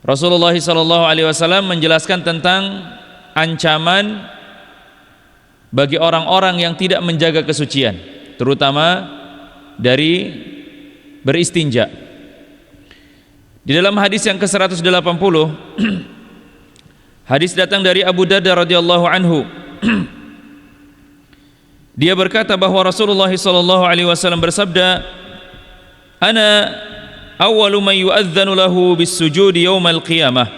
Rasulullah SAW menjelaskan tentang ancaman bagi orang-orang yang tidak menjaga kesucian, terutama dari beristinja. Di dalam hadis yang ke-180, hadis datang dari Abu Darda radhiyallahu anhu. Dia berkata bahwa Rasulullah SAW bersabda, "Ana awwalu man yu'adzanu lahu bis-sujudi yaumal qiyamah,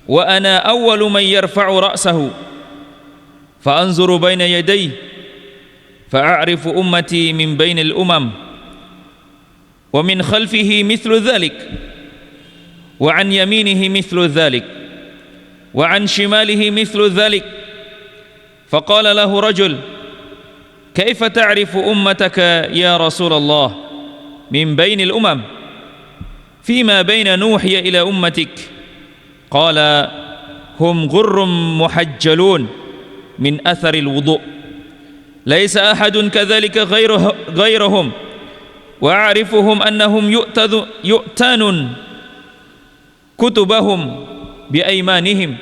wa ana awwalu man yarfa'u ra'sahu, fa anzuru baina yadayhi, fa a'rifu ummati min bainil umam, wa min khalfihi mithlu dhalik, wa an yaminihi mithlu dhalik, wa an shimalihi mithlu dhalik." Faqala lahu rajul, "Kaifa ta'rifu ummataka ya Rasulullah min bainil umam fima baina nuhiya ila ummatik?" Qala, "Hum ghurrum muhajjalun min atharil wudu', laisa ahadun kadzalika ghairuhum, wa a'rifuhum annahum yu'tanun kutubahum bi aymanihim,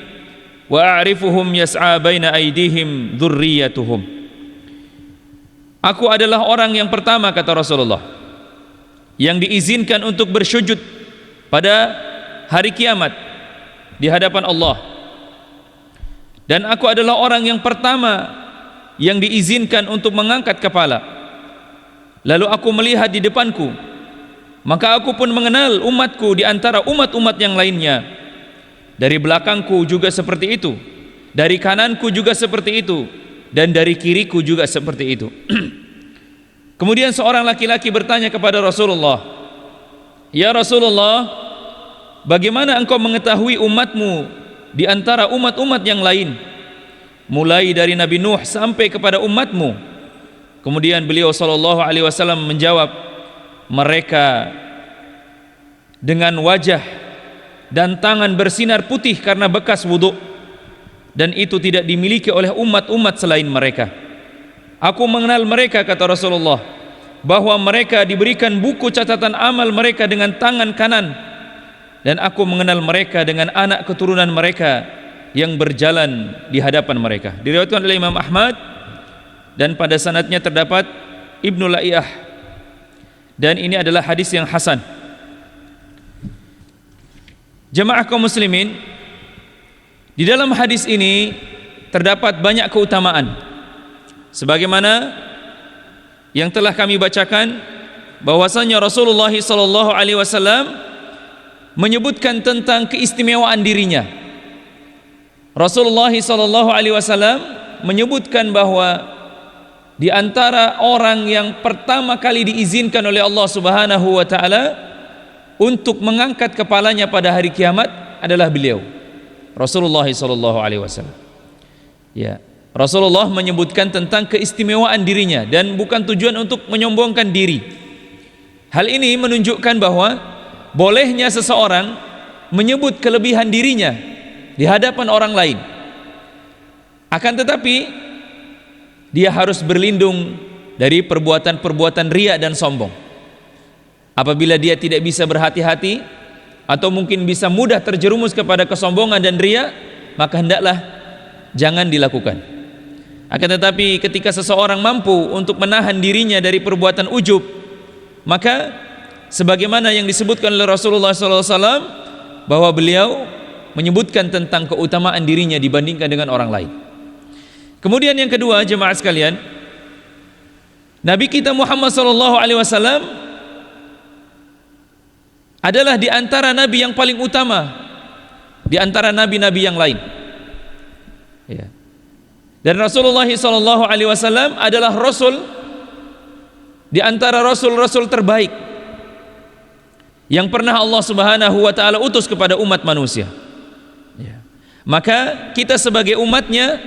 wa a'rifuhum yas'a baina aydihim dzurriyyatuhum." Aku adalah orang yang pertama, kata Rasulullah, yang diizinkan untuk bersujud pada hari kiamat di hadapan Allah. Dan aku adalah orang yang pertama yang diizinkan untuk mengangkat kepala. Lalu aku melihat di depanku, maka aku pun mengenal umatku di antara umat-umat yang lainnya. Dari belakangku juga seperti itu, dari kananku juga seperti itu, dan dari kiriku juga seperti itu. Kemudian seorang laki-laki bertanya kepada Rasulullah, "Ya Rasulullah, bagaimana engkau mengetahui umatmu di antara umat-umat yang lain, mulai dari Nabi Nuh sampai kepada umatmu?" Kemudian beliau SAW menjawab, "Mereka dengan wajah dan tangan bersinar putih karena bekas wudhu, dan itu tidak dimiliki oleh umat-umat selain mereka. Aku mengenal mereka," kata Rasulullah, "bahwa mereka diberikan buku catatan amal mereka dengan tangan kanan, dan aku mengenal mereka dengan anak keturunan mereka yang berjalan di hadapan mereka." Diriwayatkan oleh Imam Ahmad, dan pada sanadnya terdapat Ibnu La'iyah, dan ini adalah hadis yang hasan. Jemaah kaum muslimin, di dalam hadis ini terdapat banyak keutamaan. Sebagaimana yang telah kami bacakan, bahwasanya Rasulullah SAW menyebutkan tentang keistimewaan dirinya. Rasulullah SAW menyebutkan bahwa di antara orang yang pertama kali diizinkan oleh Allah Subhanahu wa taala untuk mengangkat kepalanya pada hari kiamat adalah beliau, Rasulullah SAW. Ya, Rasulullah menyebutkan tentang keistimewaan dirinya dan bukan tujuan untuk menyombongkan diri. Hal ini menunjukkan bahwa bolehnya seseorang menyebut kelebihan dirinya di hadapan orang lain. Akan tetapi dia harus berlindung dari perbuatan-perbuatan riya dan sombong. Apabila dia tidak bisa berhati-hati atau mungkin bisa mudah terjerumus kepada kesombongan dan riya, maka hendaklah jangan dilakukan. Akan tetapi ketika seseorang mampu untuk menahan dirinya dari perbuatan ujub, maka sebagaimana yang disebutkan oleh Rasulullah SAW, bahwa beliau menyebutkan tentang keutamaan dirinya dibandingkan dengan orang lain. Kemudian yang kedua, jemaah sekalian, Nabi kita Muhammad SAW adalah di antara nabi yang paling utama di antara nabi-nabi yang lain. Ya. Dan Rasulullah SAW adalah Rasul di antara Rasul-Rasul terbaik yang pernah Allah Subhanahu wa ta'ala utus kepada umat manusia. Ya. Maka kita sebagai umatnya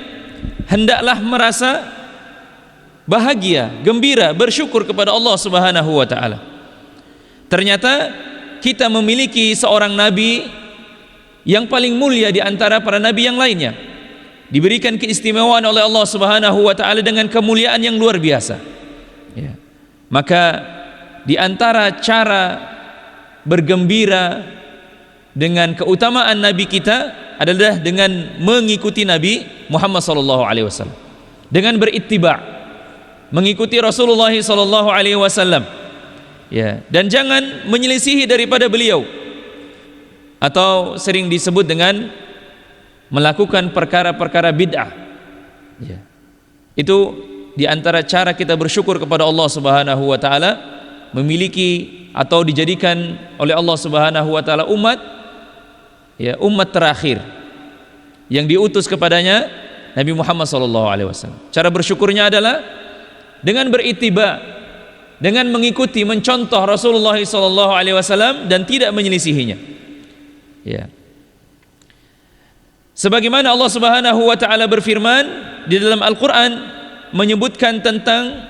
hendaklah merasa bahagia, gembira, bersyukur kepada Allah Subhanahu wa ta'ala. Ternyata kita memiliki seorang nabi yang paling mulia di antara para nabi yang lainnya, diberikan keistimewaan oleh Allah Subhanahu wa ta'ala dengan kemuliaan yang luar biasa. Ya. Maka di antara cara bergembira dengan keutamaan Nabi kita adalah dengan mengikuti Nabi Muhammad sallallahu alaihi wasallam, dengan berittiba', mengikuti Rasulullah sallallahu alaihi wasallam, ya, dan jangan menyelisihi daripada beliau, atau sering disebut dengan melakukan perkara-perkara bid'ah, ya. Itu di antara cara kita bersyukur kepada Allah Subhanahu wa taala, memiliki atau dijadikan oleh Allah Subhanahu wa taala umat, ya, umat terakhir yang diutus kepadanya Nabi Muhammad sallallahu alaihi wasallam. Cara bersyukurnya adalah dengan berittiba', dengan mengikuti, mencontoh Rasulullah sallallahu alaihi wasallam dan tidak menyelisihinya. Ya. Sebagaimana Allah Subhanahu wa taala berfirman di dalam Al-Qur'an menyebutkan tentang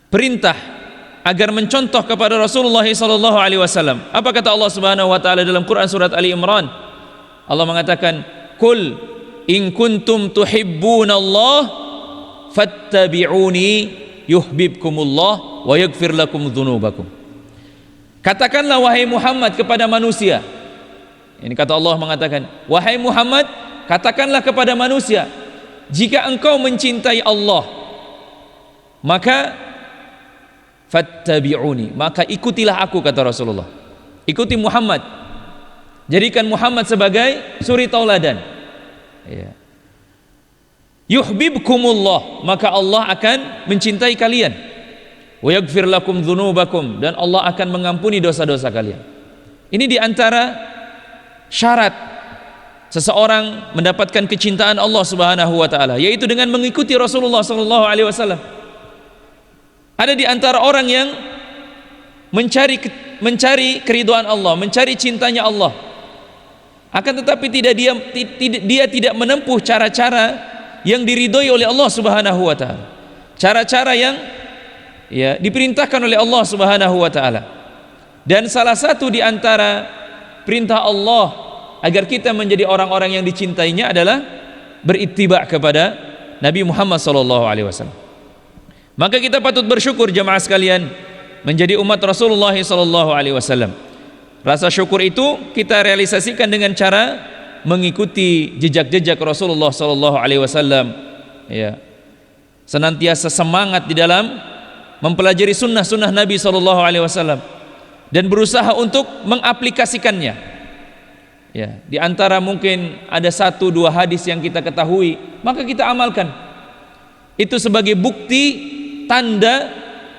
perintah agar mencontoh kepada Rasulullah sallallahu alaihi wasallam. Apa kata Allah Subhanahu wa taala dalam Quran surat Ali Imran? Allah mengatakan, "Qul in kuntum tuhibbunallah fattabi'uni yuhibbukumullah wa yaghfir lakum dzunubakum." Katakanlah wahai Muhammad kepada manusia. Ini kata Allah mengatakan, wahai Muhammad, katakanlah kepada manusia, jika engkau mencintai Allah, maka fattabi'uni, maka ikutilah aku, kata Rasulullah. Ikuti Muhammad. Jadikan Muhammad sebagai suri tauladan. Ya. Yuhibbukumullah, maka Allah akan mencintai kalian. Wa yaghfir lakum dzunubakum, dan Allah akan mengampuni dosa-dosa kalian. Ini di antara syarat seseorang mendapatkan kecintaan Allah Subhanahu wa taala, yaitu dengan mengikuti Rasulullah sallallahu alaihi wasallam. Ada di antara orang yang mencari keridhaan Allah, mencari cintanya Allah, akan tetapi dia tidak menempuh cara-cara yang diridhoi oleh Allah Subhanahu wa taala, cara-cara yang, ya, diperintahkan oleh Allah Subhanahu wa taala. Dan salah satu di antara perintah Allah agar kita menjadi orang-orang yang dicintainya adalah berittiba' kepada Nabi Muhammad sallallahu alaihi wasallam. Maka kita patut bersyukur jamaah sekalian menjadi umat Rasulullah sallallahu alaihi wasallam. Rasa syukur itu kita realisasikan dengan cara mengikuti jejak-jejak Rasulullah sallallahu alaihi wasallam, ya. Senantiasa semangat di dalam mempelajari sunnah-sunnah Nabi sallallahu alaihi wasallam dan berusaha untuk mengaplikasikannya. Ya, di antara mungkin ada 1-2 hadis yang kita ketahui, maka kita amalkan. Itu sebagai bukti tanda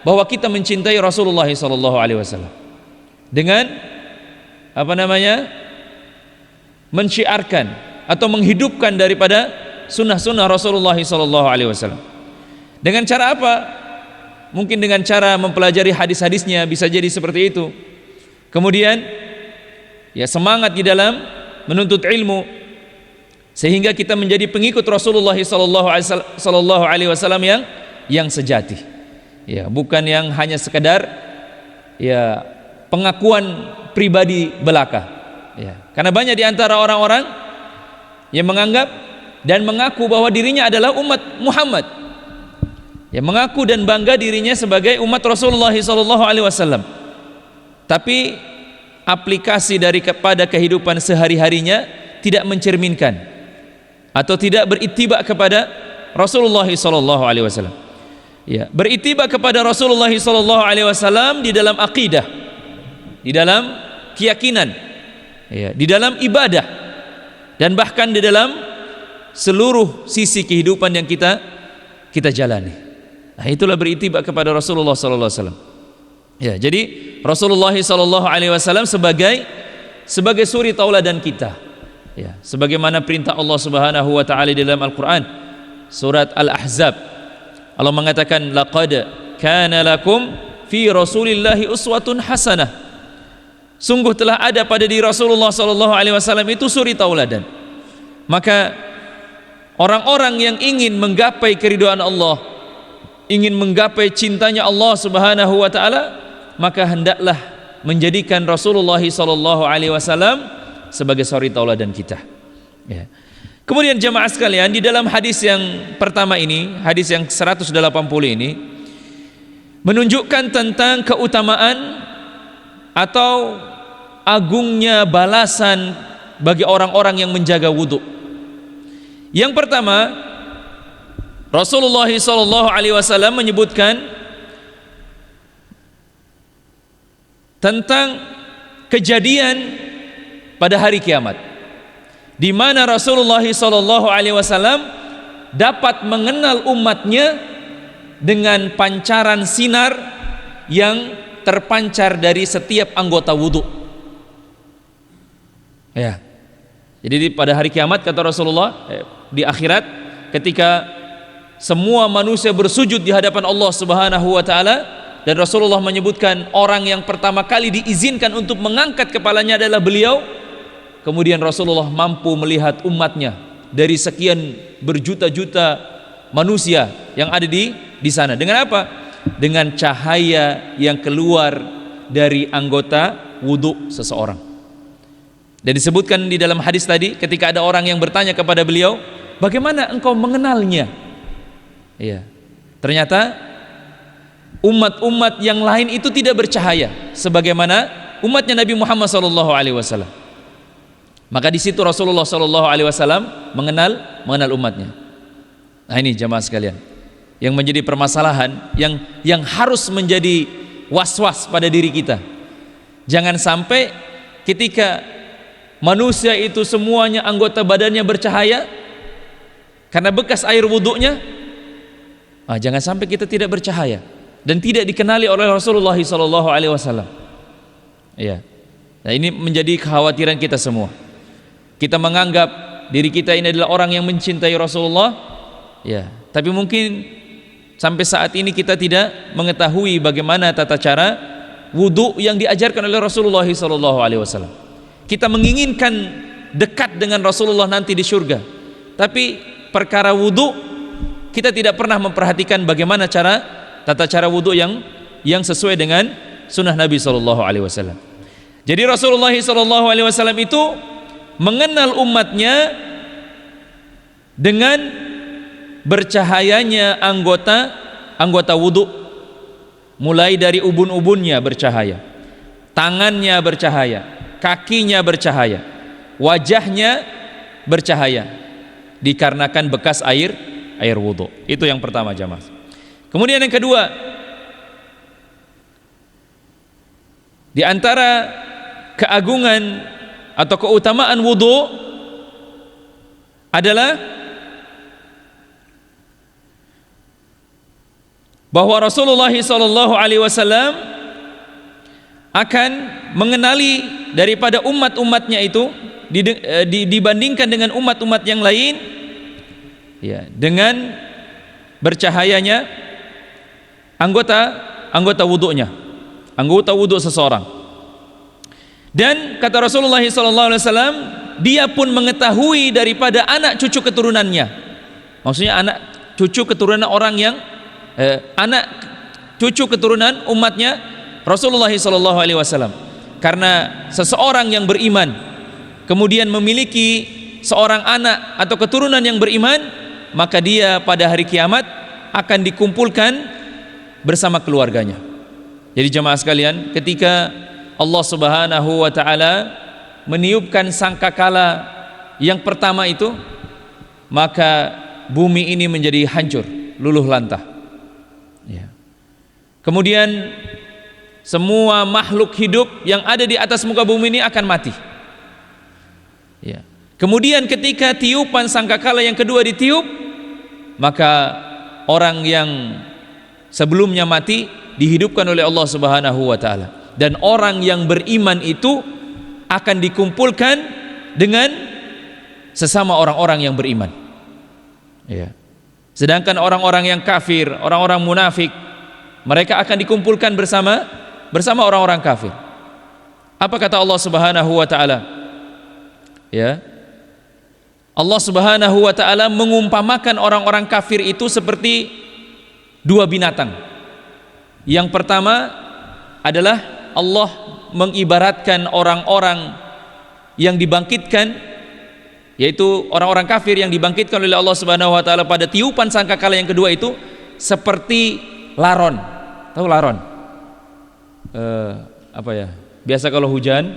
bahwa kita mencintai Rasulullah sallallahu alaihi wasallam. Dengan mensyiarkan atau menghidupkan daripada sunnah-sunnah Rasulullah sallallahu alaihi wasallam. Dengan cara apa? Mungkin dengan cara mempelajari hadis-hadisnya, bisa jadi seperti itu. Kemudian, ya, semangat di dalam menuntut ilmu sehingga kita menjadi pengikut Rasulullah sallallahu alaihi wasallam yang sejati. Ya, bukan yang hanya sekedar, ya, pengakuan pribadi belaka. Ya, karena banyak di antara orang-orang yang menganggap dan mengaku bahwa dirinya adalah umat Muhammad. Ya, mengaku dan bangga dirinya sebagai umat Rasulullah sallallahu alaihi wasallam. Tapi aplikasi kepada kehidupan sehari-harinya tidak mencerminkan atau tidak berittiba' kepada Rasulullah sallallahu alaihi wasallam. Ya, berittiba' kepada Rasulullah sallallahu alaihi wasallam di dalam akidah, di dalam keyakinan, ya, di dalam ibadah, dan bahkan di dalam seluruh sisi kehidupan yang kita jalani. Nah, itulah berittiba' kepada Rasulullah sallallahu alaihi wasallam. Ya, jadi Rasulullah sallallahu alaihi wasallam sebagai suri tauladan kita. Ya, sebagaimana perintah Allah Subhanahu wa taala dalam Al-Qur'an surat Al-Ahzab. Allah mengatakan, laqad kana lakum fi Rasulillahi uswatun hasanah. Sungguh telah ada pada diri Rasulullah sallallahu alaihi wasallam itu suri tauladan. Maka orang-orang yang ingin menggapai keridhaan Allah, ingin menggapai cintanya Allah Subhanahu wa taala, maka hendaklah menjadikan Rasulullah sallallahu alaihi wasallam sebagai suri tauladan kita. Ya. Kemudian jemaah sekalian, di dalam hadis yang pertama ini, hadis yang 180 ini menunjukkan tentang keutamaan atau agungnya balasan bagi orang-orang yang menjaga wudu. Yang pertama, Rasulullah SAW menyebutkan tentang kejadian pada hari kiamat, di mana Rasulullah SAW dapat mengenal umatnya dengan pancaran sinar yang terpancar dari setiap anggota wudu. Ya. Jadi pada hari kiamat kata Rasulullah, di akhirat ketika semua manusia bersujud di hadapan Allah Subhanahu wa taala, dan Rasulullah menyebutkan orang yang pertama kali diizinkan untuk mengangkat kepalanya adalah beliau. Kemudian Rasulullah mampu melihat umatnya dari sekian berjuta-juta manusia yang ada di sana. Dengan apa? Dengan cahaya yang keluar dari anggota wudu seseorang. Dan disebutkan di dalam hadis tadi, ketika ada orang yang bertanya kepada beliau, bagaimana engkau mengenalnya? Iya. Ternyata umat-umat yang lain itu tidak bercahaya sebagaimana umatnya Nabi Muhammad SAW. Maka di situ Rasulullah SAW mengenal umatnya. Nah ini jamaah sekalian, yang menjadi permasalahan, yang harus menjadi was-was pada diri kita. Jangan sampai ketika manusia itu semuanya anggota badannya bercahaya karena bekas air wudhunya, jangan sampai kita tidak bercahaya dan tidak dikenali oleh Rasulullah SAW. Ya. Nah ini menjadi kekhawatiran kita semua. Kita menganggap diri kita ini adalah orang yang mencintai Rasulullah, ya. Tapi mungkin sampai saat ini kita tidak mengetahui bagaimana tata cara wudhu yang diajarkan oleh Rasulullah SAW. Kita menginginkan dekat dengan Rasulullah nanti di surga, tapi perkara wudhu kita tidak pernah memperhatikan bagaimana tata cara wudhu yang sesuai dengan sunnah Nabi SAW. Jadi Rasulullah SAW itu mengenal umatnya dengan bercahayanya anggota wudhu, mulai dari ubun-ubunnya bercahaya, tangannya bercahaya, kakinya bercahaya, wajahnya bercahaya, dikarenakan bekas air wudhu. Itu yang pertama jamaah. Kemudian yang kedua, di antara keagungan atau keutamaan wudhu adalah bahwa Rasulullah SAW akan mengenali daripada umat-umatnya itu dibandingkan dengan umat-umat yang lain, ya, dengan bercahayanya anggota wudhunya, anggota wudhu seseorang. Dan kata Rasulullah SAW, dia pun mengetahui daripada anak cucu keturunannya. Maksudnya anak cucu keturunan orang yang anak cucu keturunan umatnya Rasulullah SAW. Karena seseorang yang beriman kemudian memiliki seorang anak atau keturunan yang beriman, maka dia pada hari kiamat akan dikumpulkan bersama keluarganya. Jadi jemaah sekalian, ketika Allah Subhanahu wa taala meniupkan sangkakala yang pertama itu, maka bumi ini menjadi hancur, luluh lantah. Ya. Kemudian semua makhluk hidup yang ada di atas muka bumi ini akan mati. Ya. Kemudian ketika tiupan sangkakala yang kedua ditiup, maka orang yang sebelumnya mati dihidupkan oleh Allah Subhanahu wa taala. Dan orang yang beriman itu akan dikumpulkan dengan sesama orang-orang yang beriman. Ya. Sedangkan orang-orang yang kafir, orang-orang munafik, mereka akan dikumpulkan bersama orang-orang kafir. Apa kata Allah Subhanahu wa taala? Ya. Allah Subhanahu wa taala mengumpamakan orang-orang kafir itu seperti dua binatang. Yang pertama adalah Allah mengibaratkan orang-orang yang dibangkitkan, yaitu orang-orang kafir yang dibangkitkan oleh Allah Subhanahu wa taala pada tiupan sangkakala yang kedua itu seperti laron. Tahu laron? Apa ya? Biasa kalau hujan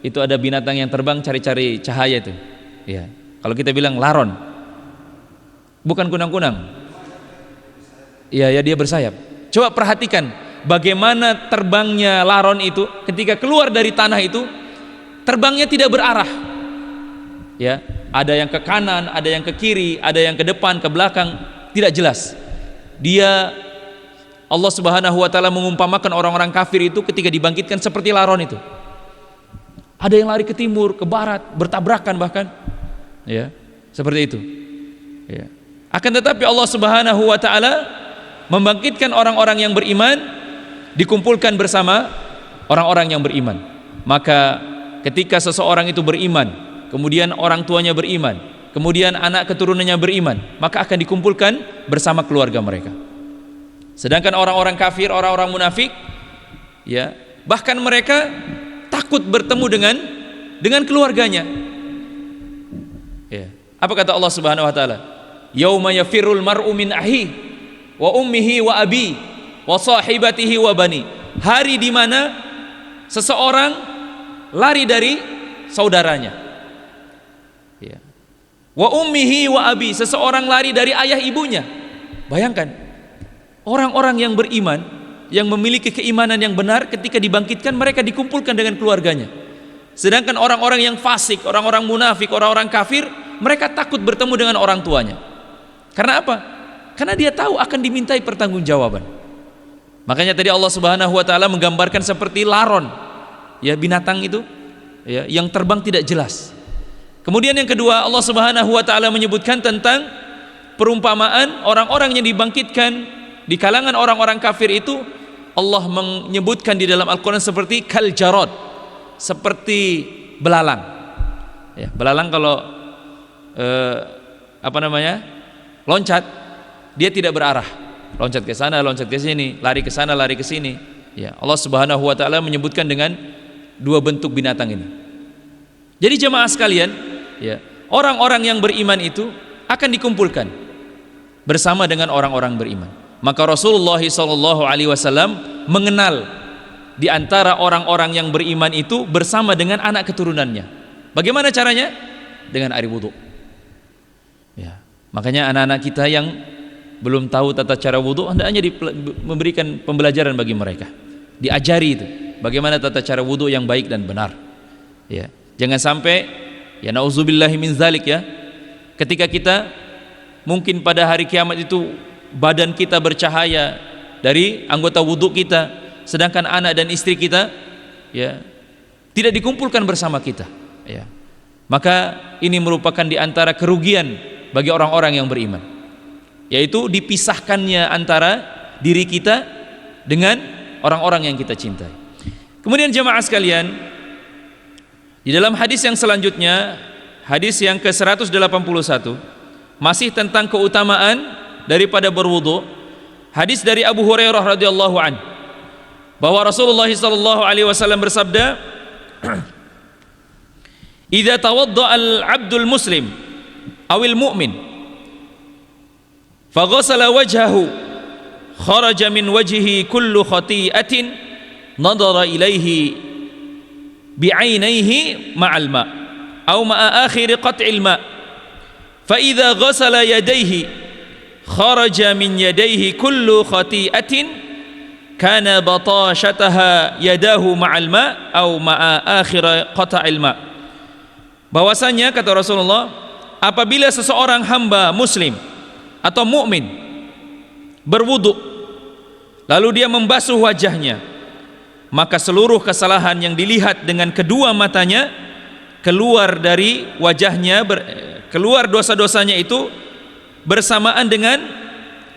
itu ada binatang yang terbang cari-cari cahaya itu. Ya. Kalau kita bilang laron, bukan kunang-kunang. Iya, ya dia bersayap. Coba perhatikan bagaimana terbangnya laron itu ketika keluar dari tanah itu, terbangnya tidak berarah. Ya, ada yang ke kanan, ada yang ke kiri, ada yang ke depan, ke belakang, tidak jelas. Dia Allah Subhanahu wa taala mengumpamakan orang-orang kafir itu ketika dibangkitkan seperti laron itu. Ada yang lari ke timur, ke barat, bertabrakan bahkan. Ya, seperti itu. Ya. Akan tetapi Allah Subhanahu wa taala membangkitkan orang-orang yang beriman, dikumpulkan bersama orang-orang yang beriman. Maka ketika seseorang itu beriman, kemudian orang tuanya beriman, kemudian anak keturunannya beriman, maka akan dikumpulkan bersama keluarga mereka. Sedangkan orang-orang kafir, orang-orang munafik, ya, bahkan mereka takut bertemu dengan keluarganya. Ya. Apa kata Allah Subhanahu wa taala? Yauma yafirul mar'u min ahi wa ummihi wa abi wa sahibatihi wa bani. Hari di mana seseorang lari dari saudaranya. Ya. Wa ummihi wa abi, seseorang lari dari ayah ibunya. Bayangkan, orang-orang yang beriman, yang memiliki keimanan yang benar, ketika dibangkitkan mereka dikumpulkan dengan keluarganya. Sedangkan orang-orang yang fasik, orang-orang munafik, orang-orang kafir, mereka takut bertemu dengan orang tuanya. Karena apa? Karena dia tahu akan dimintai pertanggungjawaban. Makanya tadi Allah Subhanahu wa taala menggambarkan seperti laron, ya, binatang itu, ya, yang terbang tidak jelas. Kemudian yang kedua, Allah Subhanahu wa taala menyebutkan tentang perumpamaan orang-orang yang dibangkitkan di kalangan orang-orang kafir itu. Allah menyebutkan di dalam Al-Quran seperti kal jarad, seperti belalang. Ya, belalang kalau loncat, dia tidak berarah, loncat ke sana, loncat ke sini, lari ke sana, lari ke sini. Ya, Allah Subhanahu wa taala menyebutkan dengan dua bentuk binatang ini. Jadi jemaah sekalian, ya, orang-orang yang beriman itu akan dikumpulkan bersama dengan orang-orang beriman. Maka Rasulullah SAW mengenal di antara orang-orang yang beriman itu bersama dengan anak keturunannya. Bagaimana caranya? Dengan air wudhu. Ya, makanya anak-anak kita yang belum tahu tata cara wudhu, hendaknya memberikan pembelajaran bagi mereka. Diajari itu bagaimana tata cara wudhu yang baik dan benar. Ya, jangan sampai, ya, nauzubillahi min zalik, ya, ketika kita mungkin pada hari kiamat itu badan kita bercahaya dari anggota wudhu kita, sedangkan anak dan istri kita, ya, tidak dikumpulkan bersama kita. Ya. Maka ini merupakan di antara kerugian bagi orang-orang yang beriman, yaitu dipisahkannya antara diri kita dengan orang-orang yang kita cintai. Kemudian jemaah sekalian, di dalam hadis yang selanjutnya, hadis yang ke-181, masih tentang keutamaan daripada berwudu, hadis dari Abu Hurairah radhiyallahu an, bahwa Rasulullah sallallahu alaihi wasallam bersabda, "Idza tawaddaa al-'abdul muslim awil mu'min faghasala wajhahu kharaja min wajhihi kullu khati'atin nadara ilaihi bi'ainaihi ma'al ma' aw ma'a akhir qat'il ma' fa idza ghasala yadayhi kharaja min yadayhi kullu khati'atin kana batashataha yadahu ma'al ma' aw ma'a akhir qata'il ma'." Bahwasanya, kata Rasulullah, apabila seseorang hamba muslim atau mukmin berwudu lalu dia membasuh wajahnya, maka seluruh kesalahan yang dilihat dengan kedua matanya keluar dari wajahnya, keluar dosa-dosanya itu bersamaan dengan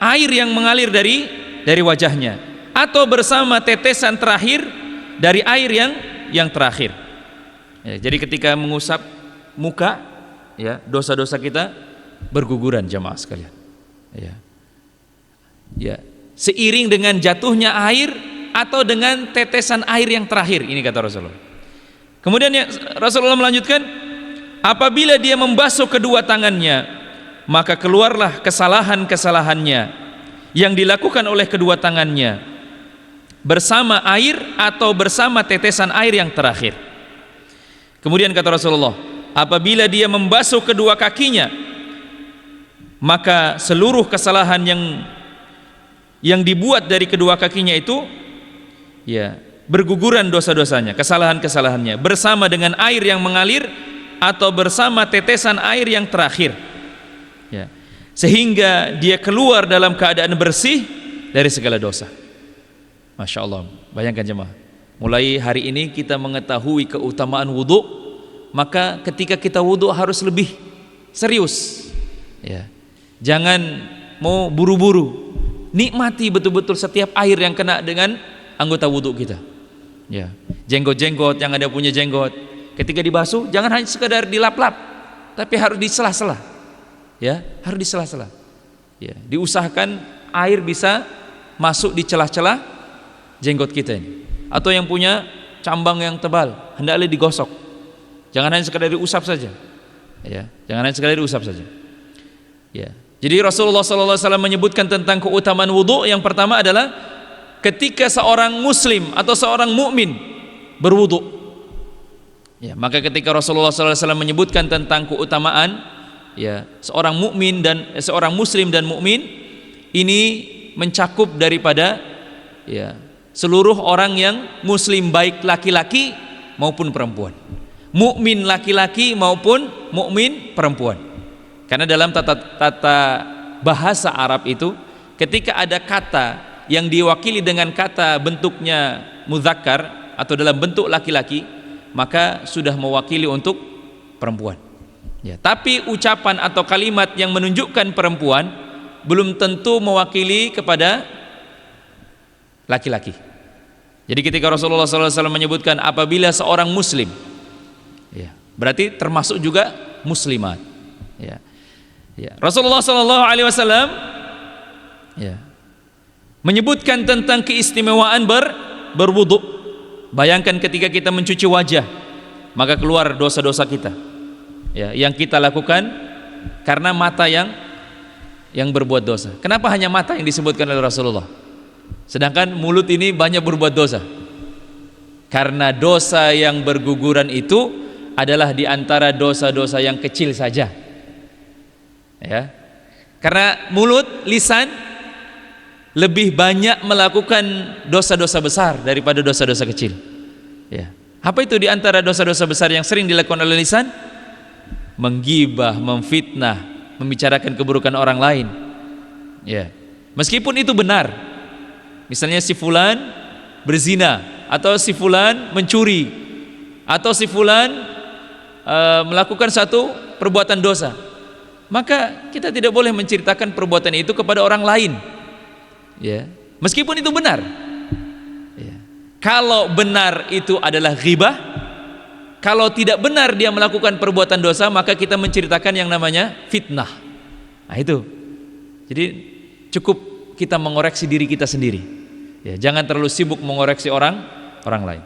air yang mengalir dari wajahnya, atau bersama tetesan terakhir dari air yang terakhir. Ya, jadi ketika mengusap muka, ya, dosa-dosa kita berguguran, jamaah sekalian. Ya. Ya, seiring dengan jatuhnya air atau dengan tetesan air yang terakhir, ini kata Rasulullah. Kemudian Rasulullah melanjutkan, apabila dia membasuh kedua tangannya, maka keluarlah kesalahan-kesalahannya yang dilakukan oleh kedua tangannya bersama air atau bersama tetesan air yang terakhir. Kemudian kata Rasulullah, apabila dia membasuh kedua kakinya, maka seluruh kesalahan yang dibuat dari kedua kakinya itu ya berguguran dosa-dosanya, kesalahan-kesalahannya bersama dengan air yang mengalir atau bersama tetesan air yang terakhir, ya, sehingga dia keluar dalam keadaan bersih dari segala dosa. Masya Allah, bayangkan jemaah, mulai hari ini kita mengetahui keutamaan wudhu, maka ketika kita wudhu harus lebih serius, ya. Jangan mau buru-buru, nikmati betul-betul setiap air yang kena dengan anggota wudhu kita, ya. Jenggot-jenggot yang ada punya jenggot, ketika dibasuh jangan hanya sekadar dilap-lap, tapi harus di sela-sela, ya, harus di sela-sela, ya. Diusahakan air bisa masuk di celah-celah jenggot kita ini. Atau yang punya cambang yang tebal, hendaklah digosok, jangan hanya sekadar diusap saja, ya, jangan hanya sekadar diusap saja, ya. Jadi Rasulullah SAW menyebutkan tentang keutamaan wudhu. Yang pertama adalah ketika seorang muslim atau seorang mukmin berwudhu, ya, maka ketika Rasulullah SAW menyebutkan tentang keutamaan, ya, seorang mukmin dan seorang muslim dan mukmin, ini mencakup daripada, ya, seluruh orang yang muslim, baik laki-laki maupun perempuan, mukmin laki-laki maupun mukmin perempuan. Karena dalam tata bahasa Arab itu, ketika ada kata yang diwakili dengan kata bentuknya mudzakkar atau dalam bentuk laki-laki, maka sudah mewakili untuk perempuan, ya. Tapi ucapan atau kalimat yang menunjukkan perempuan belum tentu mewakili kepada laki-laki. Jadi ketika Rasulullah SAW menyebutkan apabila seorang muslim, ya, berarti termasuk juga muslimat, ya. Ya. Rasulullah SAW, ya, menyebutkan tentang keistimewaan berwudu. Bayangkan ketika kita mencuci wajah, maka keluar dosa-dosa kita, ya, yang kita lakukan karena mata yang berbuat dosa. Kenapa hanya mata yang disebutkan oleh Rasulullah, sedangkan mulut ini banyak berbuat dosa? Karena dosa yang berguguran itu adalah diantara dosa-dosa yang kecil saja, ya. Karena mulut, lisan lebih banyak melakukan dosa-dosa besar daripada dosa-dosa kecil, ya. Apa itu diantara dosa-dosa besar yang sering dilakukan oleh lisan? Menggibah, memfitnah, membicarakan keburukan orang lain, ya. Meskipun itu benar, misalnya si fulan berzina, atau si fulan mencuri, atau si fulan melakukan satu perbuatan dosa, maka kita tidak boleh menceritakan perbuatan itu kepada orang lain, ya. Meskipun itu benar, ya. Kalau benar itu adalah ghibah, kalau tidak benar dia melakukan perbuatan dosa, maka kita menceritakan yang namanya fitnah. Nah itu. Jadi cukup kita mengoreksi diri kita sendiri, ya, jangan terlalu sibuk mengoreksi orang lain.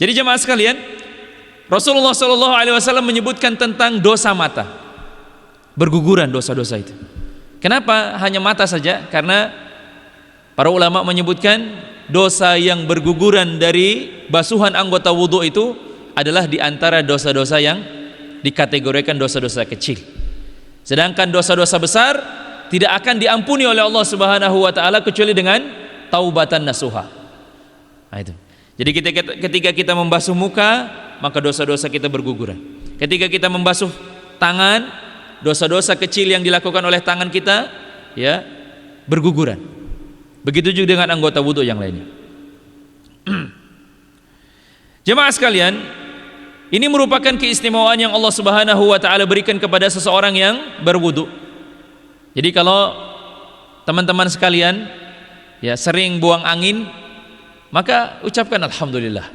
Jadi jemaah sekalian, Rasulullah SAW menyebutkan tentang dosa mata, berguguran dosa-dosa itu. Kenapa hanya mata saja? Karena para ulama menyebutkan dosa yang berguguran dari basuhan anggota wudhu itu adalah diantara dosa-dosa yang dikategorikan dosa-dosa kecil. Sedangkan dosa-dosa besar tidak akan diampuni oleh Allah Subhanahu wa taala kecuali dengan taubatan nasuha. Nah itu. Jadi ketika kita membasuh muka, maka dosa-dosa kita berguguran. Ketika kita membasuh tangan, dosa-dosa kecil yang dilakukan oleh tangan kita, ya, berguguran. Begitu juga dengan anggota wudhu yang lainnya. Jemaah sekalian, ini merupakan keistimewaan yang Allah Subhanahu wa taala berikan kepada seseorang yang berwudu. Jadi kalau teman-teman sekalian, ya, sering buang angin, maka ucapkan alhamdulillah,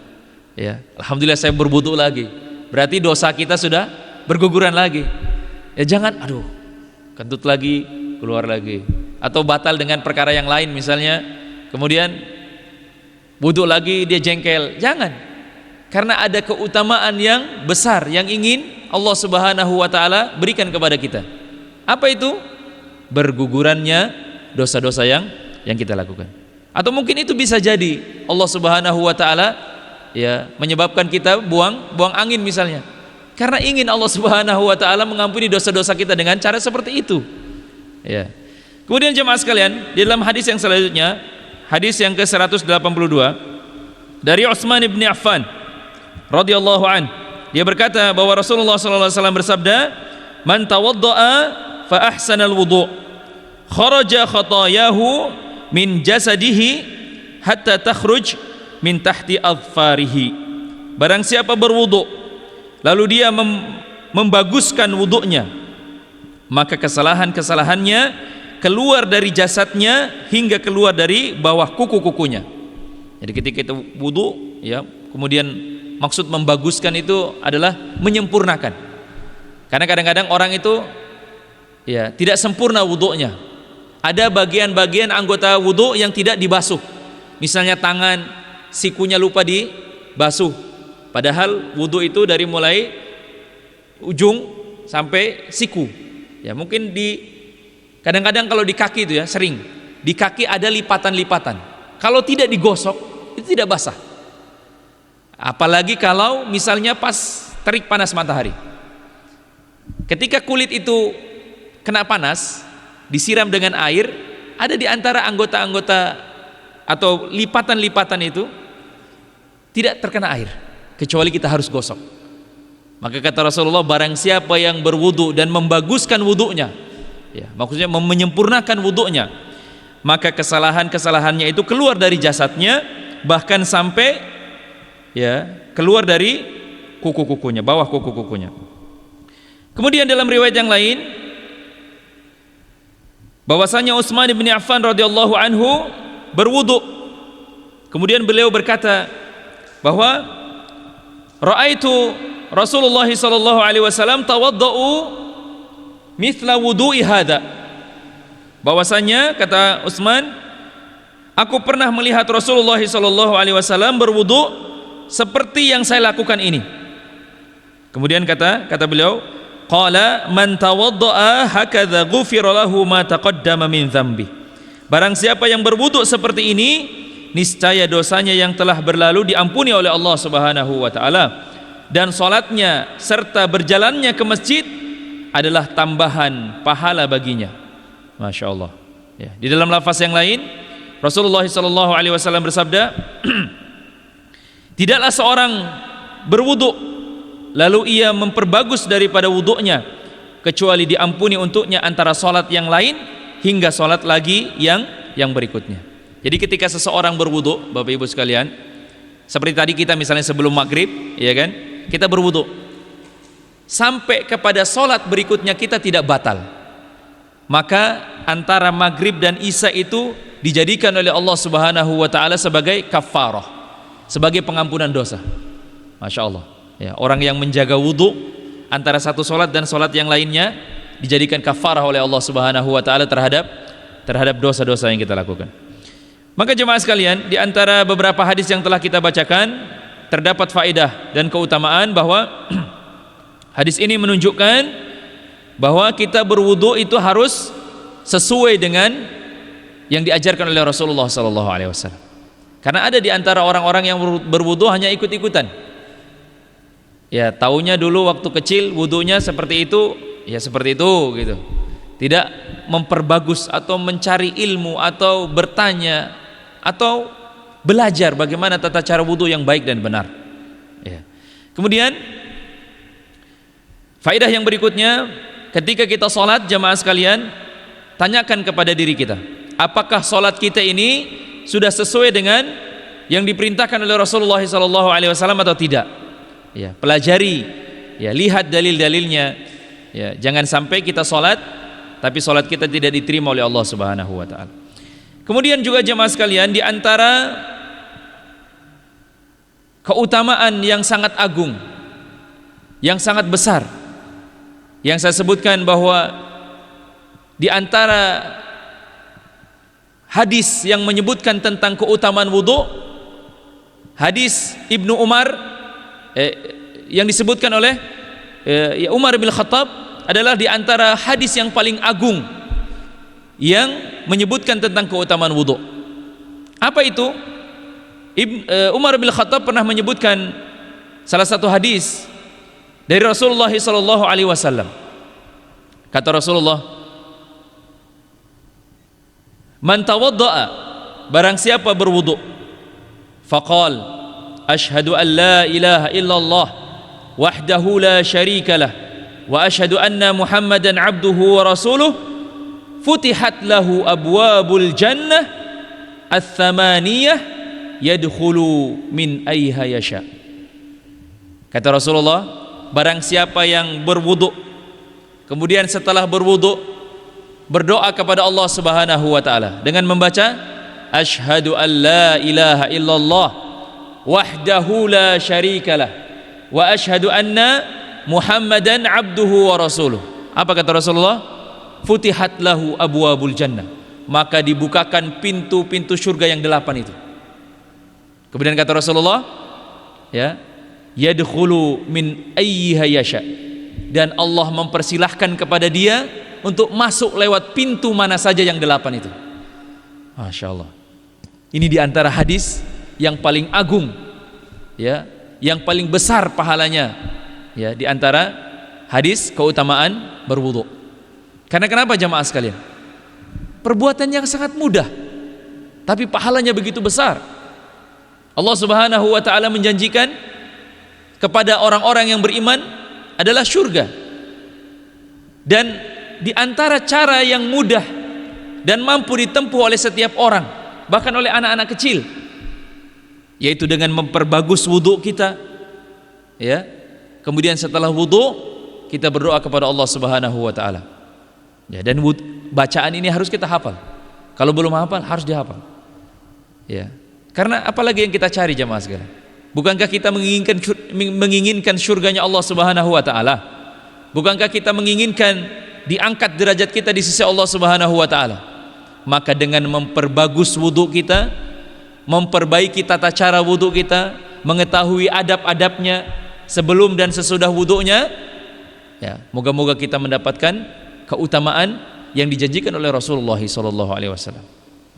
ya, alhamdulillah saya berwudu lagi. Berarti dosa kita sudah berguguran lagi. Ya jangan, aduh, kentut lagi, keluar lagi, atau batal dengan perkara yang lain misalnya, kemudian wudu lagi dia jengkel. Jangan, karena ada keutamaan yang besar yang ingin Allah Subhanahu wa taala berikan kepada kita. Apa itu? Bergugurannya dosa-dosa yang kita lakukan. Atau mungkin itu bisa jadi Allah Subhanahu wa taala ya menyebabkan kita buang angin misalnya, karena ingin Allah Subhanahu wa taala mengampuni dosa-dosa kita dengan cara seperti itu. Ya. Kemudian jemaah sekalian, di dalam hadis yang selanjutnya, hadis yang ke-182 dari Utsman bin Affan radhiyallahu an, dia berkata bahwa Rasulullah sallallahu alaihi wasallam bersabda, "Man tawaddaa fa ahsana al-wudu', kharaja khatayahu min jasadihi hatta takhruj min tahti adfarihi." Barang siapa berwudu lalu dia membaguskan wudunya, maka kesalahan-kesalahannya keluar dari jasadnya hingga keluar dari bawah kuku-kukunya. Jadi ketika kita wudu, ya, kemudian maksud membaguskan itu adalah menyempurnakan. Karena kadang-kadang orang itu ya tidak sempurna wudunya. Ada bagian-bagian anggota wudu yang tidak dibasuh. Misalnya tangan, sikunya lupa dibasuh. Padahal wudu itu dari mulai ujung sampai siku. Ya, mungkin kadang-kadang kalau di kaki itu ya sering, di kaki ada lipatan-lipatan. Kalau tidak digosok itu tidak basah. Apalagi kalau misalnya pas terik panas matahari. Ketika kulit itu kena panas, disiram dengan air, ada di antara anggota-anggota atau lipatan-lipatan itu tidak terkena air, kecuali kita harus gosok. Maka kata Rasulullah, barang siapa yang berwudu dan membaguskan wudunya, ya, maksudnya menyempurnakan wudunya, maka kesalahan-kesalahannya itu keluar dari jasadnya, bahkan sampai ya keluar dari kuku-kukunya, bawah kuku-kukunya. Kemudian dalam riwayat yang lain bahwasanya Utsman bin Affan radhiyallahu anhu berwudu, kemudian beliau berkata bahwa ra'aitu Rasulullah sallallahu alaihi wasallam tawaddau mithla wudu'i hada. Bahwasanya kata Utsman, aku pernah melihat Rasulullah sallallahu alaihi wasallam berwudu seperti yang saya lakukan ini. Kemudian kata beliau, qala man tawaddaa hakadza ghufira lahu ma taqaddama min dzambi. Barang siapa yang berwudu seperti ini, niscaya dosanya yang telah berlalu diampuni oleh Allah Subhanahu wa taala, dan salatnya serta berjalannya ke masjid adalah tambahan pahala baginya. Masya Allah. Ya, di dalam lafaz yang lain Rasulullah sallallahu alaihi wasallam bersabda, tidaklah seorang berwudu lalu ia memperbagus daripada wudunya kecuali diampuni untuknya antara salat yang lain hingga salat lagi yang berikutnya. Jadi ketika seseorang berwudu, Bapak Ibu sekalian, seperti tadi kita misalnya sebelum maghrib, ya kan, kita berwudu sampai kepada salat berikutnya kita tidak batal, maka antara maghrib dan isya itu dijadikan oleh Allah Subhanahu wa taala sebagai kafarah, sebagai pengampunan dosa. Masya Allah. Ya, orang yang menjaga wudu antara satu salat dan salat yang lainnya dijadikan kafarah oleh Allah Subhanahu wa taala terhadap dosa-dosa yang kita lakukan. Maka jemaah sekalian, di antara beberapa hadis yang telah kita bacakan terdapat faedah dan keutamaan bahwa hadis ini menunjukkan bahwa kita berwudu itu harus sesuai dengan yang diajarkan oleh Rasulullah sallallahu alaihi wasallam. Karena ada di antara orang-orang yang berwudu hanya ikut-ikutan. Ya, taunya dulu waktu kecil wudunya seperti itu, ya seperti itu gitu. Tidak memperbagus atau mencari ilmu atau bertanya atau belajar bagaimana tata cara wudu yang baik dan benar. Ya. Kemudian faedah yang berikutnya, ketika kita sholat jamaah sekalian, tanyakan kepada diri kita, apakah sholat kita ini sudah sesuai dengan yang diperintahkan oleh Rasulullah SAW atau tidak? Ya, pelajari, ya, lihat dalil-dalilnya. Ya, jangan sampai kita sholat tapi sholat kita tidak diterima oleh Allah Subhanahu wa taala. Kemudian juga jemaah sekalian, di antara keutamaan yang sangat agung, yang sangat besar, yang saya sebutkan bahwa di antara hadis yang menyebutkan tentang keutamaan wudu, hadis Ibnu Umar yang disebutkan oleh Umar bin Khattab adalah di antara hadis yang paling agung yang menyebutkan tentang keutamaan wudu. Apa itu? Umar bin Khattab pernah menyebutkan salah satu hadis dari Rasulullah sallallahu alaihi wasallam. Kata Rasulullah, "Man tawadda'a," barang siapa berwudu, faqal, "Asyhadu an la ilaha illallah wahdahu la syarika lah wa asyhadu anna Muhammadan abduhu wa rasuluh, futihat lahu abwabul jannah ats-tsamaniyah yadkhulu min ayha yasha." Kata Rasulullah, barang siapa yang berwudu, kemudian setelah berwudu berdoa kepada Allah Subhanahu wa taala dengan membaca asyhadu an la ilaha illallah wahdahu la syarikalah wa asyhadu anna Muhammadan abduhu wa rasuluh. Apa kata Rasulullah? Futihat lahu abwabul jannah, maka dibukakan pintu-pintu surga yang 8 itu. Kemudian kata Rasulullah, ya, yadkhulu min ayyiha yasha, dan Allah mempersilahkan kepada dia untuk masuk lewat pintu mana saja yang 8 itu. Masya Allah. Ini diantara hadis yang paling agung, ya, yang paling besar pahalanya, ya, diantara hadis keutamaan berwudu. Karena kenapa jamaah sekalian? Perbuatan yang sangat mudah, tapi pahalanya begitu besar. Allah Subhanahu wa taala menjanjikan kepada orang-orang yang beriman adalah surga. Dan di antara cara yang mudah dan mampu ditempuh oleh setiap orang, bahkan oleh anak-anak kecil, yaitu dengan memperbagus wudu kita, ya. Kemudian setelah wudu kita berdoa kepada Allah Subhanahu wa taala. Ya, dan bacaan ini harus kita hafal. Kalau belum hafal harus dihafal. Ya. Karena apalagi yang kita cari jamaah sekalian? Bukankah kita menginginkan surganya Allah Subhanahu wa taala? Bukankah kita menginginkan diangkat derajat kita di sisi Allah Subhanahu wa taala? Maka dengan memperbagus wudu kita, memperbaiki tata cara wudu kita, mengetahui adab-adabnya sebelum dan sesudah wudunya, ya, moga-moga kita mendapatkan keutamaan yang dijanjikan oleh Rasulullah sallallahu alaihi wasallam.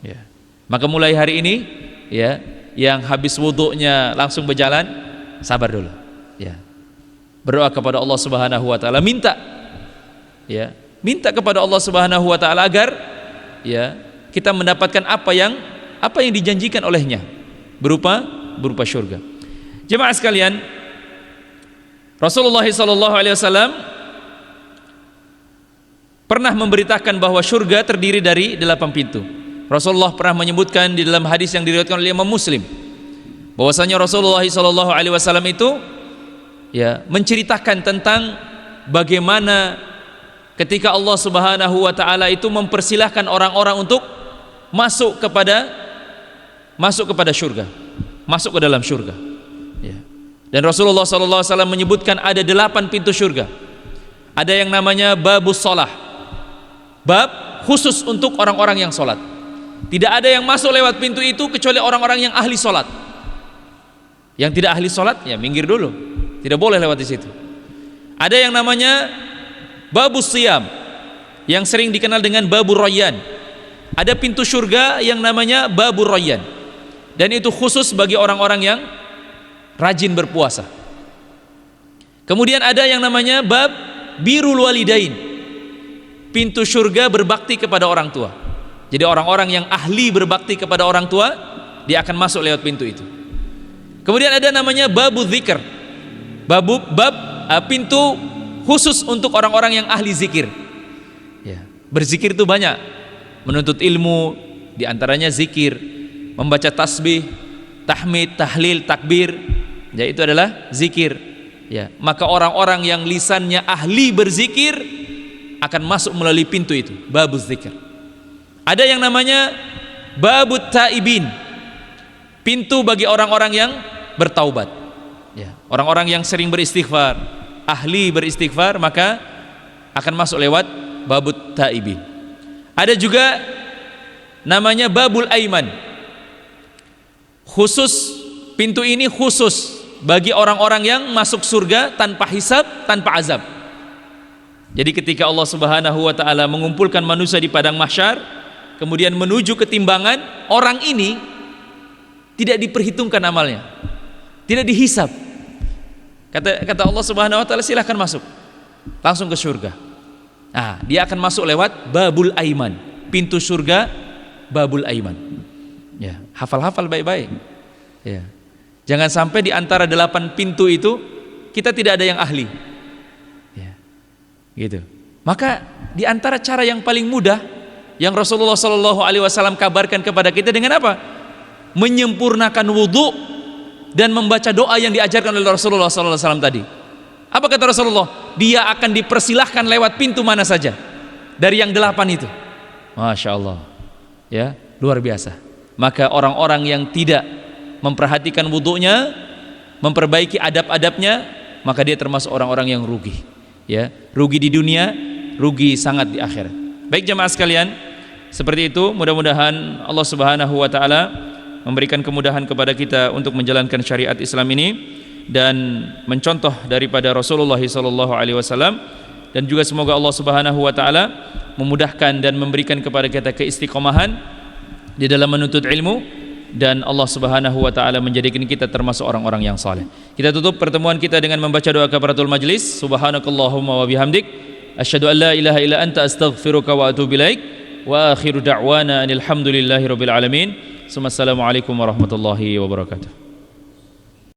Ya. Maka mulai hari ini, ya, yang habis wudunya langsung berjalan, sabar dulu, ya. Berdoa kepada Allah Subhanahu wa taala, minta, ya, minta kepada Allah Subhanahu wa taala agar, ya, kita mendapatkan apa yang dijanjikan olehnya berupa syurga. Jemaah sekalian, Rasulullah sallallahu alaihi wasallam pernah memberitakan bahwa surga terdiri dari 8 pintu. Rasulullah pernah menyebutkan di dalam hadis yang diriwayatkan oleh Imam Muslim bahwasanya Rasulullah sallallahu alaihi wasallam itu, ya, menceritakan tentang bagaimana ketika Allah Subhanahu wa taala itu mempersilahkan orang-orang untuk masuk kepada surga, masuk ke dalam surga, ya. Dan Rasulullah sallallahu alaihi wasallam menyebutkan ada 8 pintu surga. Ada yang namanya babus shalah, bab khusus untuk orang-orang yang sholat. Tidak ada yang masuk lewat pintu itu kecuali orang-orang yang ahli sholat. Yang tidak ahli sholat, ya minggir dulu, tidak boleh lewat di situ. Ada yang namanya babus siyam, yang sering dikenal dengan babur rayyan. Ada pintu surga yang namanya babur rayyan, dan itu khusus bagi orang-orang yang rajin berpuasa. Kemudian ada yang namanya bab birrul walidain, pintu surga berbakti kepada orang tua. Jadi orang-orang yang ahli berbakti kepada orang tua, dia akan masuk lewat pintu itu. Kemudian ada namanya babu dzikr, pintu khusus untuk orang-orang yang ahli zikir, ya. Berzikir itu banyak, menuntut ilmu, diantaranya zikir, membaca tasbih, tahmid, tahlil, takbir, ya, itu adalah zikir, ya. Maka orang-orang yang lisannya ahli berzikir akan masuk melalui pintu itu, babu zikir. Ada yang namanya babut taibin, pintu bagi orang-orang yang bertaubat, ya. Orang-orang yang sering beristighfar, ahli beristighfar, maka akan masuk lewat babut taibin. Ada juga namanya babul aiman, khusus, pintu ini khusus bagi orang-orang yang masuk surga tanpa hisab, tanpa azab. Jadi ketika Allah Subhanahu wa taala mengumpulkan manusia di padang mahsyar, kemudian menuju ke timbangan, orang ini tidak diperhitungkan amalnya, tidak dihisab. Kata Allah Subhanahu wa taala, silahkan masuk, langsung ke surga. Nah, dia akan masuk lewat babul aiman, pintu surga babul aiman. Ya, hafal-hafal baik-baik. Ya. Jangan sampai di antara 8 pintu itu kita tidak ada yang ahli. Ya. Gitu. Maka di antara cara yang paling mudah yang Rasulullah Shallallahu Alaihi Wasallam kabarkan kepada kita dengan apa? Menyempurnakan wudhu dan membaca doa yang diajarkan oleh Rasulullah Shallallahu Alaihi Wasallam tadi. Apa kata Rasulullah? Dia akan dipersilahkan lewat pintu mana saja dari yang 8 itu. Masya Allah, ya, luar biasa. Maka orang-orang yang tidak memperhatikan wudhunya, memperbaiki adab-adabnya, maka dia termasuk orang-orang yang rugi. Ya, rugi di dunia, rugi sangat di akhirat. Baik jemaah sekalian, seperti itu. Mudah-mudahan Allah Subhanahu wa taala memberikan kemudahan kepada kita untuk menjalankan syariat Islam ini dan mencontoh daripada Rasulullah sallallahu alaihi wasallam, dan juga semoga Allah Subhanahu wa taala memudahkan dan memberikan kepada kita keistiqomahan di dalam menuntut ilmu, dan Allah Subhanahu wa taala menjadikan kita termasuk orang-orang yang saleh. Kita tutup pertemuan kita dengan membaca doa kafaratul majlis. Subhanakallahumma wa bihamdik, asyhadu an la ilaha illa anta, astaghfiruka wa atubu ilaik. Wa akhiru da'wana alhamdulillahi rabbil alamin. Assalamualaikum warahmatullahi wabarakatuh.